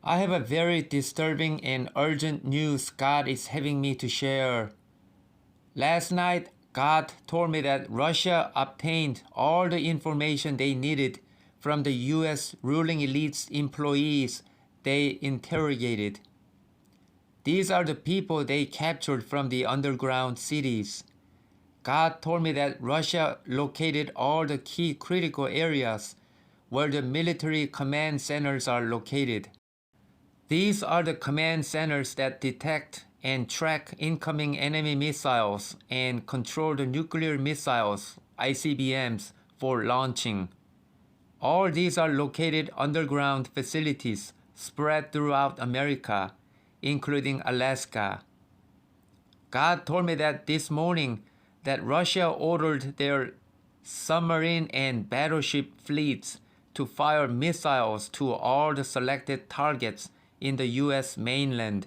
I have a very disturbing and urgent news God is having me to share. Last night, God told me that Russia obtained all the information they needed from the US ruling elite's employees they interrogated. These are the people they captured from the underground cities. God told me that Russia located all the key critical areas where the military command centers are located. These are the command centers that detect and track incoming enemy missiles and control the nuclear missiles, ICBMs, for launching. All these are located underground facilities spread throughout America, including Alaska. God told me that this morning that Russia ordered their submarine and battleship fleets to fire missiles to all the selected targets in the US mainland.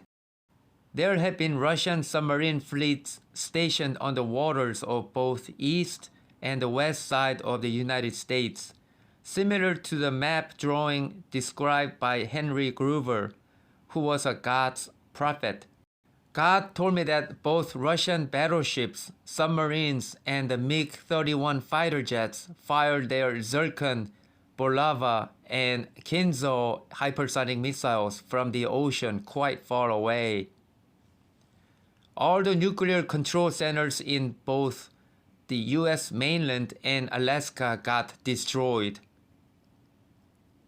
There have been Russian submarine fleets stationed on the waters of both east and the west side of the United States, similar to the map drawing described by Henry Groover, who was a God's prophet. God told me that both Russian battleships, submarines, and the MiG-31 fighter jets fired their Zircon, Bulava, and Kinzhal hypersonic missiles from the ocean quite far away. All the nuclear control centers in both the US mainland and Alaska got destroyed.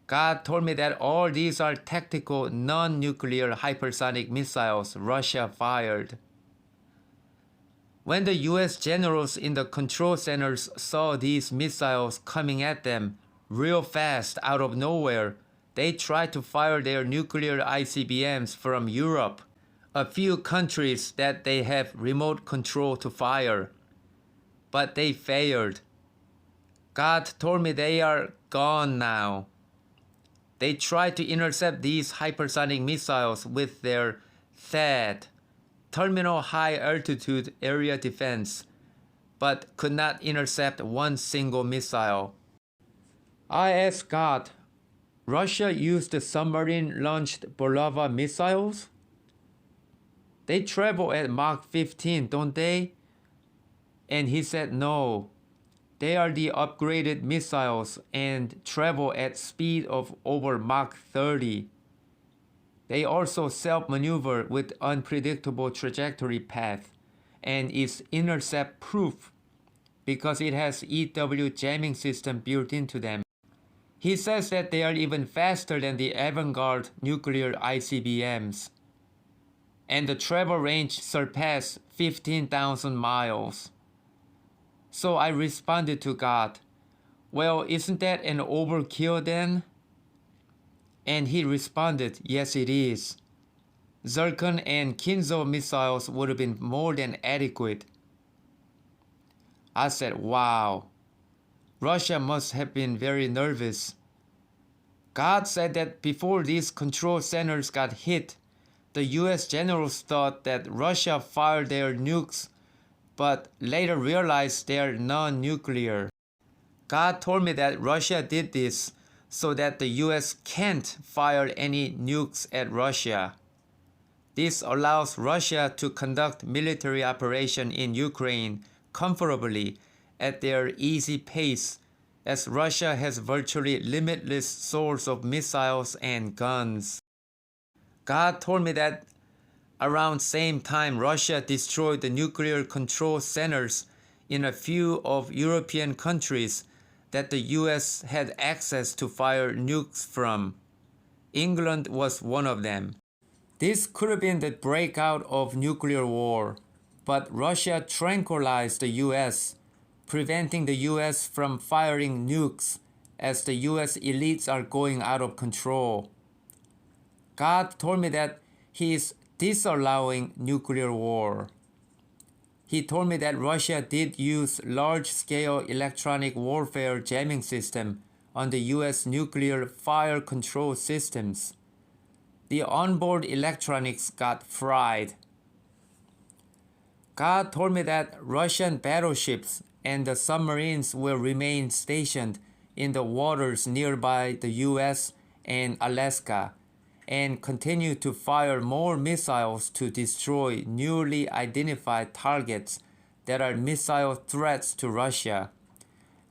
God told me that all these are tactical non-nuclear hypersonic missiles Russia fired. When the US generals in the control centers saw these missiles coming at them real fast out of nowhere, they tried to fire their nuclear ICBMs from Europe, a few countries that they have remote control to fire. But they failed. God told me they are gone now. They tried to intercept these hypersonic missiles with their THAAD, Terminal High Altitude Area Defense, but could not intercept one single missile. I asked God, Russia used the submarine-launched Bulava missiles? They travel at Mach 15, don't they? And he said no. They are the upgraded missiles and travel at speed of over Mach 30. They also self-maneuver with unpredictable trajectory path and is intercept proof because it has EW jamming system built into them. He says that they are even faster than the avant-garde nuclear ICBMs. And the travel range surpassed 15,000 miles. So I responded to God, well, isn't that an overkill then? And he responded, yes it is. Zircon and Kinzhal missiles would have been more than adequate. I said, wow, Russia must have been very nervous. God said that before these control centers got hit, the US generals thought that Russia fired their nukes but later realized they are non-nuclear. God told me that Russia did this so that the US can't fire any nukes at Russia. This allows Russia to conduct military operation in Ukraine comfortably at their easy pace, as Russia has virtually limitless source of missiles and guns. God told me that around same time Russia destroyed the nuclear control centers in a few of European countries that the US had access to fire nukes from. England was one of them. This could have been the breakout of nuclear war, but Russia tranquilized the US, preventing the US from firing nukes as the US elites are going out of control. God told me that He is disallowing nuclear war. He told me that Russia did use large-scale electronic warfare jamming system on the US nuclear fire control systems. The onboard electronics got fried. God told me that Russian battleships and the submarines will remain stationed in the waters nearby the US and Alaska, and continue to fire more missiles to destroy newly identified targets that are missile threats to Russia,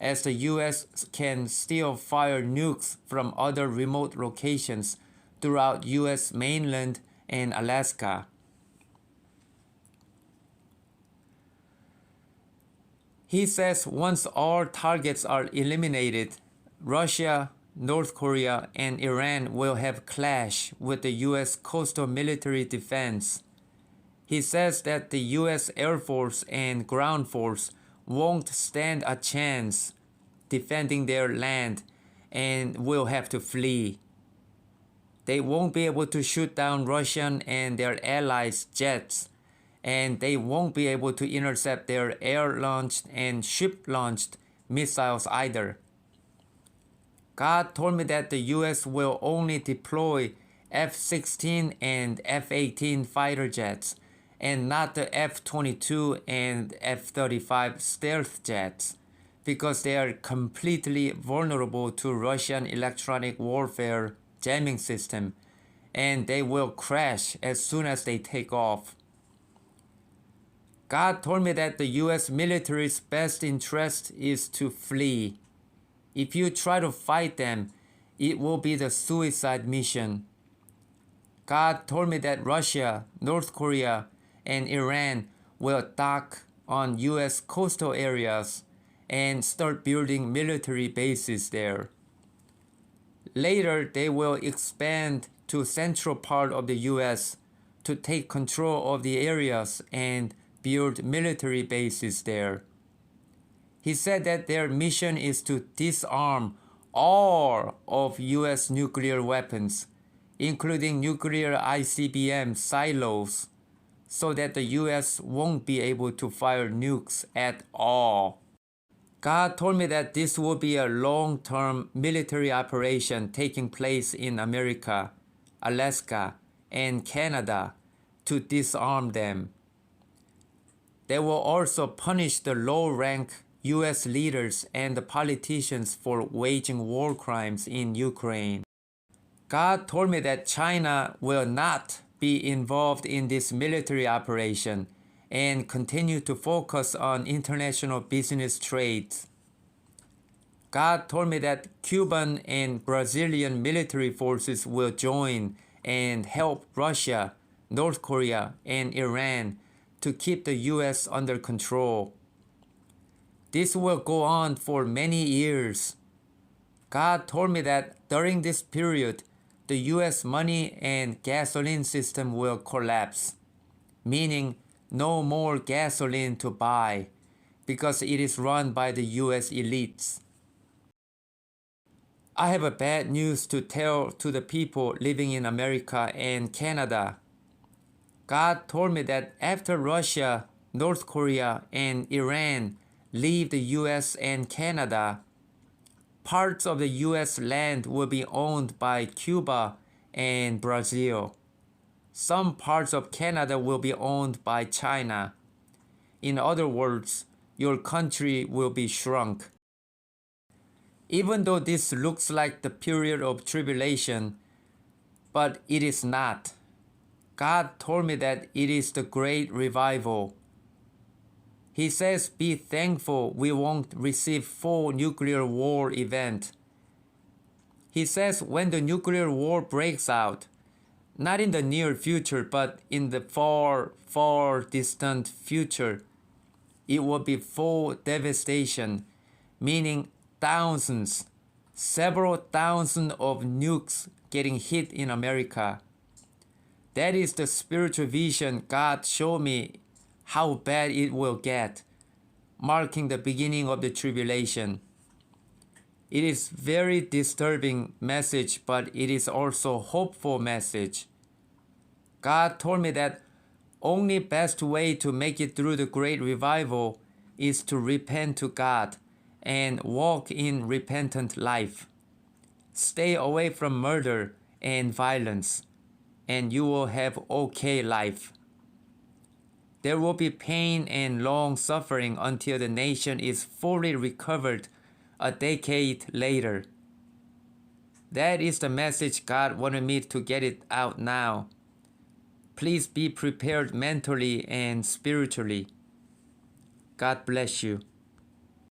as the US can still fire nukes from other remote locations throughout US mainland and Alaska. He says once all targets are eliminated, Russia, North Korea, and Iran will have clash with the US coastal military defense. He says that the US Air Force and ground force won't stand a chance defending their land and will have to flee. They won't be able to shoot down Russian and their allies' jets, and they won't be able to intercept their air-launched and ship-launched missiles either. God told me that the US will only deploy F-16 and F-18 fighter jets, and not the F-22 and F-35 stealth jets, because they are completely vulnerable to Russian electronic warfare jamming system, and they will crash as soon as they take off. God told me that the US military's best interest is to flee. If you try to fight them, it will be the suicide mission. God told me that Russia, North Korea, and Iran will dock on US coastal areas and start building military bases there. Later, they will expand to central part of the US to take control of the areas and build military bases there. He said that their mission is to disarm all of US nuclear weapons, including nuclear ICBM silos, so that the US won't be able to fire nukes at all. God told me that this will be a long-term military operation taking place in America, Alaska, and Canada to disarm them. They will also punish the low-rank US leaders and the politicians for waging war crimes in Ukraine. God told me that China will not be involved in this military operation and continue to focus on international business trades. God told me that Cuban and Brazilian military forces will join and help Russia, North Korea, and Iran to keep the US under control. This will go on for many years. God told me that during this period, the US money and gasoline system will collapse, meaning no more gasoline to buy because it is run by the US elites. I have a bad news to tell to the people living in America and Canada. God told me that after Russia, North Korea, and Iran leave the US and Canada, parts of the US land will be owned by Cuba and Brazil. Some parts of Canada will be owned by China. In other words, your country will be shrunk. Even though this looks like the period of tribulation, but it is not. God told me that it is the great revival. He says, be thankful we won't receive full nuclear war event. He says when the nuclear war breaks out, not in the near future, but in the far, far distant future, it will be full devastation, meaning thousands, several thousand of nukes getting hit in America. That is the spiritual vision God showed me how bad it will get, marking the beginning of the tribulation. It is very disturbing message, but it is also hopeful message. God told me that only best way to make it through the great revival is to repent to God and walk in repentant life. Stay away from murder and violence, and you will have okay life. There will be pain and long suffering until the nation is fully recovered a decade later. That is the message God wanted me to get it out now. Please be prepared mentally and spiritually. God bless you.